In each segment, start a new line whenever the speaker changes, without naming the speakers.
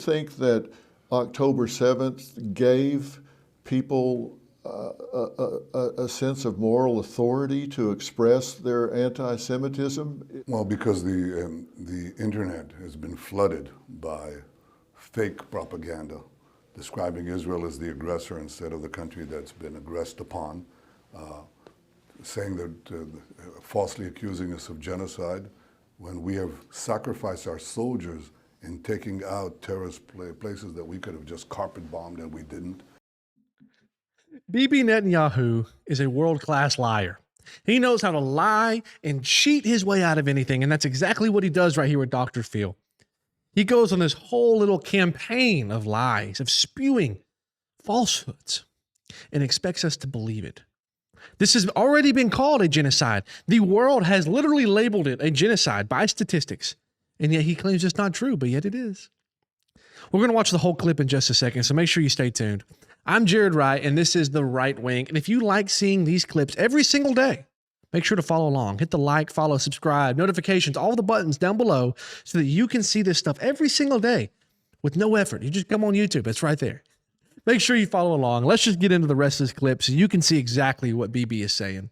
Think that October 7th gave people a sense of moral authority to express their anti-Semitism?
Well, because the internet has been flooded by fake propaganda describing Israel as the aggressor instead of the country that's been aggressed upon, saying that, falsely accusing us of genocide, when we have sacrificed our soldiers in taking out terrorist places that we could have just carpet bombed and we didn't.
Bibi Netanyahu is a world-class liar. He knows how to lie and cheat his way out of anything, and that's exactly what he does right here with Dr. Phil. He goes on this whole little campaign of lies, of spewing falsehoods, and expects us to believe it. This has already been called a genocide. The world has literally labeled it a genocide by statistics, and yet he claims it's not true, but yet it is. We're going to watch the whole clip in just a second, so make sure you stay tuned. I'm Jared Wright, and this is The Right Wing. And if you like seeing these clips every single day, make sure to follow along. Hit the like, follow, subscribe, notifications, all the buttons down below so that you can see this stuff every single day with no effort. You just come on YouTube. It's right there. Make sure you follow along. Let's just get into the rest of this clip so you can see exactly what Bibi is saying.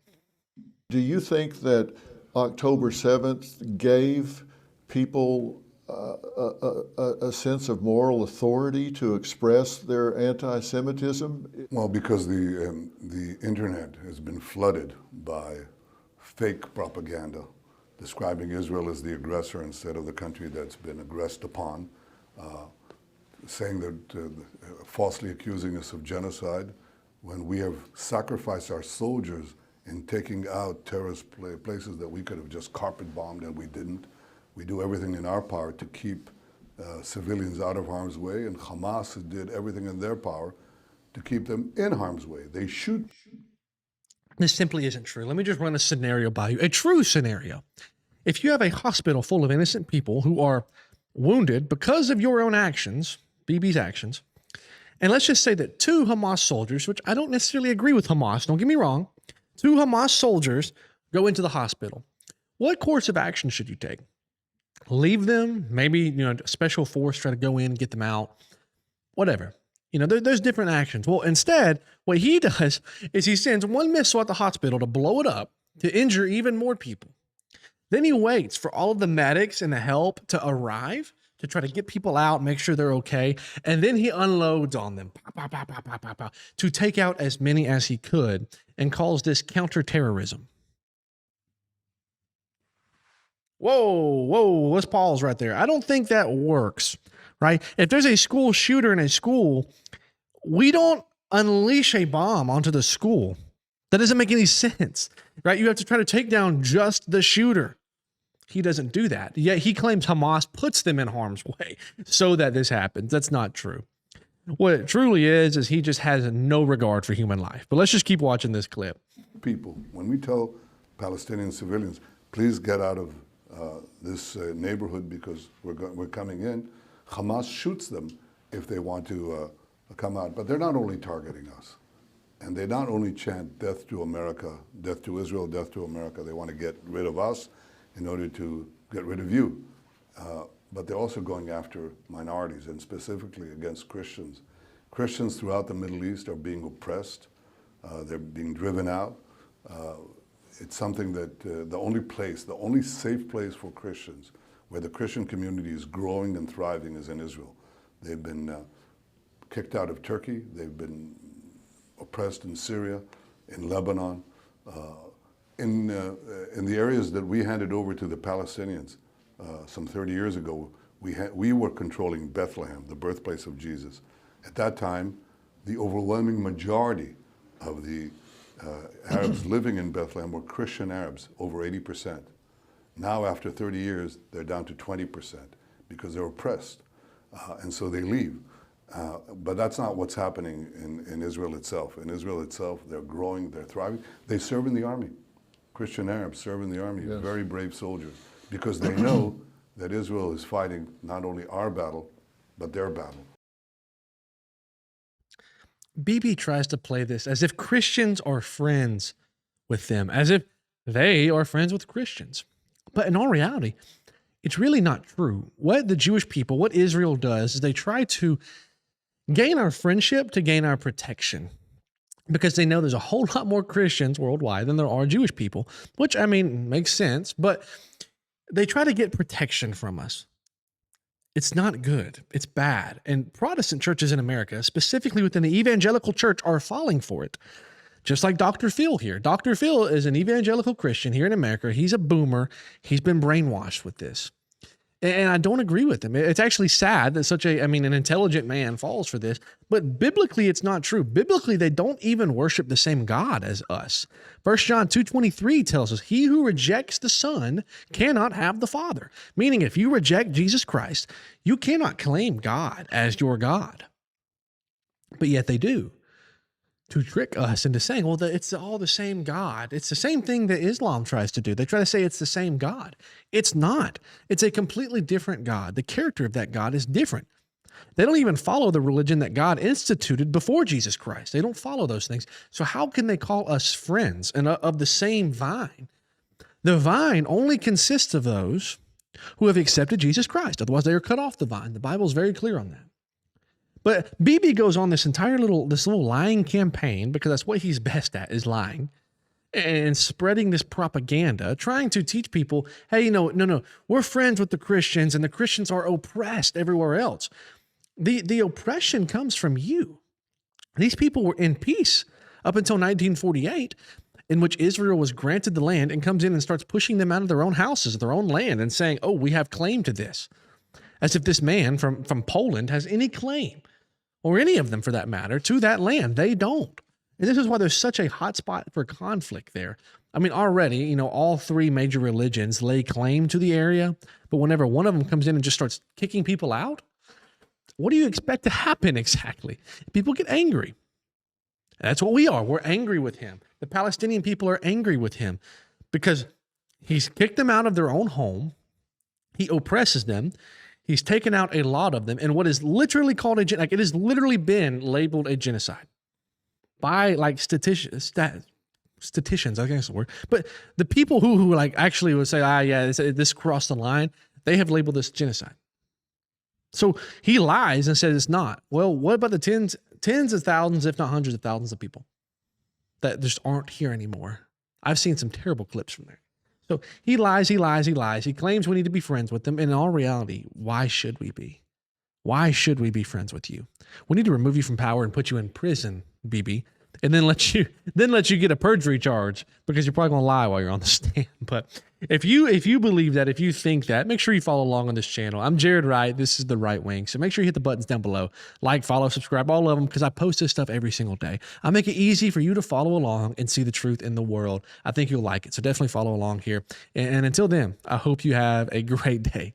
Do you think that October 7th gave people a sense of moral authority to express their anti-Semitism?
Well, because the internet has been flooded by fake propaganda describing Israel as the aggressor instead of the country that's been aggressed upon, saying that, falsely accusing us of genocide, when we have sacrificed our soldiers in taking out terrorist places that we could have just carpet bombed and we didn't. We do everything in our power to keep civilians out of harm's way, and Hamas did everything in their power to keep them in harm's way. They shoot.
This simply isn't true. Let me just run a scenario by you, a true scenario. If you have a hospital full of innocent people who are wounded because of your own actions, Bibi's actions, and let's just say that two Hamas soldiers, which I don't necessarily agree with Hamas, don't get me wrong, two Hamas soldiers go into the hospital. What course of action should you take? Leave them, maybe, special force, try to go in and get them out, whatever. There's different actions. Well, instead, what he does is he sends one missile at the hospital to blow it up, to injure even more people. Then he waits for all of the medics and the help to arrive to try to get people out, make sure they're okay. And then he unloads on them to take out as many as he could and calls this counterterrorism. Whoa, let's pause right there. I don't think that works, right? If there's a school shooter in a school, we don't unleash a bomb onto the school. That doesn't make any sense, right? You have to try to take down just the shooter. He doesn't do that. Yet he claims Hamas puts them in harm's way so that this happens. That's not true. What it truly is he just has no regard for human life. But let's just keep watching this clip.
People, when we tell Palestinian civilians, please get out of this neighborhood because we're coming in, Hamas shoots them if they want to come out. But they're not only targeting us, and they not only chant death to America, death to Israel, death to America. They want to get rid of us in order to get rid of you. But they're also going after minorities, and specifically against Christians. Christians throughout the Middle East are being oppressed. They're being driven out. It's something that the only safe place for Christians, where the Christian community is growing and thriving, is in Israel. They've been kicked out of Turkey. They've been oppressed in Syria, in Lebanon, in the areas that we handed over to the Palestinians some 30 years ago. We were controlling Bethlehem, the birthplace of Jesus. At that time, the overwhelming majority of the Arabs living in Bethlehem were Christian Arabs, over 80%. Now, after 30 years, they're down to 20% because they're oppressed, and so they leave. But that's not what's happening in Israel itself. In Israel itself, they're growing, they're thriving. They serve in the army. Christian Arabs serve in the army, yes. Very brave soldiers, because they know that Israel is fighting not only our battle, but their battle.
Bibi tries to play this as if Christians are friends with them, as if they are friends with Christians. But in all reality, It's really not true. What the Jewish people, what Israel does is they try to gain our friendship to gain our protection, because they know there's a whole lot more Christians worldwide than there are Jewish people, which, I mean, makes sense, but they try to get protection from us. It's not good. It's bad. And Protestant churches in America, specifically within the evangelical church, are falling for it. Just like Dr. Phil here. Dr. Phil is an evangelical Christian here in America. He's a boomer. He's been brainwashed with this. And I don't agree with him. It's actually sad that an intelligent man falls for this. But biblically, it's not true. Biblically, they don't even worship the same God as us. 1 John 2:23 tells us, he who rejects the Son cannot have the Father. Meaning, if you reject Jesus Christ, you cannot claim God as your God. But yet they do, to trick us into saying, well, it's all the same God. It's the same thing that Islam tries to do. They try to say it's the same God. It's not. It's a completely different God. The character of that God is different. They don't even follow the religion that God instituted before Jesus Christ. They don't follow those things. So how can they call us friends and of the same vine? The vine only consists of those who have accepted Jesus Christ. Otherwise, they are cut off the vine. The Bible is very clear on that. But Bibi goes on this little lying campaign, because that's what he's best at, is lying and spreading this propaganda, trying to teach people, hey, no, we're friends with the Christians and the Christians are oppressed everywhere else. The oppression comes from you. These people were in peace up until 1948, in which Israel was granted the land and comes in and starts pushing them out of their own houses, their own land, and saying, oh, we have claim to this. As if this man from Poland has any claim, or any of them for that matter, to that land. They don't. And this is why there's such a hot spot for conflict there. I mean, already, all three major religions lay claim to the area, but whenever one of them comes in and just starts kicking people out, what do you expect to happen exactly? People get angry. That's what we are. We're angry with him. The Palestinian people are angry with him because he's kicked them out of their own home. He oppresses them. He's taken out a lot of them, and what is literally called it has literally been labeled a genocide by statisticians. I guess that's the word. But the people who actually would say, this crossed the line, they have labeled this genocide. So he lies and says it's not. Well, what about the tens of thousands, if not hundreds of thousands of people that just aren't here anymore? I've seen some terrible clips from there. So he lies. He claims we need to be friends with them. And in all reality, why should we be? Why should we be friends with you? We need to remove you from power and put you in prison, Bibi, and then let you get a perjury charge, because you're probably going to lie while you're on the stand. But if you believe that, if you think that, make sure you follow along on this channel. I'm Jared Wright. This is The Right Wing. So make sure you hit the buttons down below. Like, follow, subscribe, all of them, because I post this stuff every single day. I make it easy for you to follow along and see the truth in the world. I think you'll like it. So definitely follow along here. And until then, I hope you have a great day.